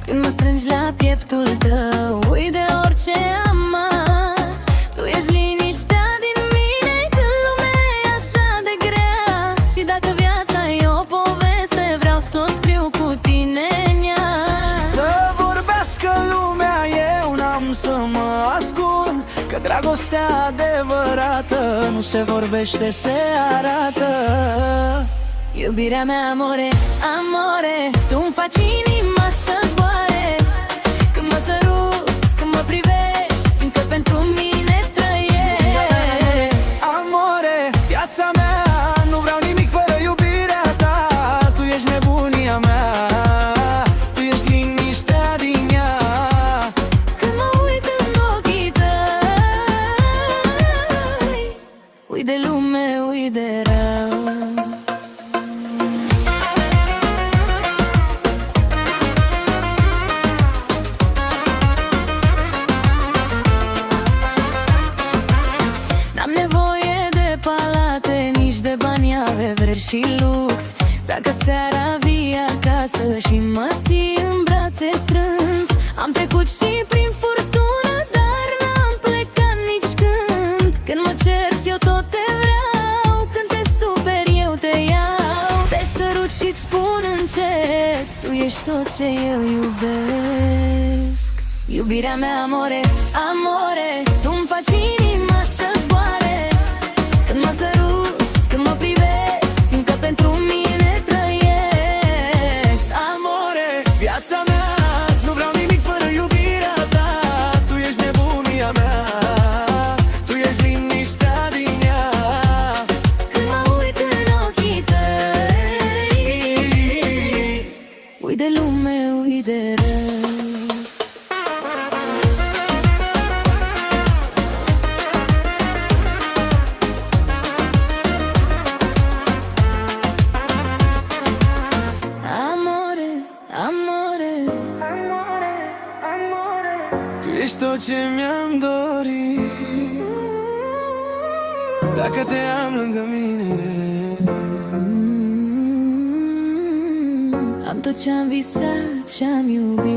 când mă strângi la pieptul tău. Uit de orice amar, tu ești liniștea din mine când lumea e așa de grea. Și dacă viața e o poveste, vreau să o scriu cu tine în ea. Și să vorbească lumea, eu n-am să mă ascund, că dragostea adevărată nu se vorbește, se arată. Iubirea mea, amore, amore, tu-mi faci inima să zboare. Când mă săruți, când mă privești, simt că pentru mine trăiești. Amore, viața mea, nu vreau nimic fără iubirea ta. Tu ești nebunia mea, tu ești liniștea din ea. Când mă uit în ochii tăi, uit de lume, uit de rău. N-am nevoie de palate, nici de bani, averi și lux. Dacă seara vii acasă și mă ții în brațe strâns, am trecut și prin furtună, dar n-am plecat nici când. Când mă cerți, eu tot te vreau, când te superi, eu te iau. Te sărut și-ți spun încet, tu ești tot ce eu iubesc. Iubirea mea, amore, amore, tu-mi faci inima să zboare. Când mă săruți, când mă privești, simt că pentru mine trăiești. Amore, viața mea, nu vreau nimic fără iubirea ta. Tu ești nebunia mea, tu ești liniștea din ea. Când mă uit în ochii tăi, uit de lume, uit de rău. Tu ești tot ce mi-am dorit, dacă te am lângă mine. Am tot ce-am visat, ce-am iubit.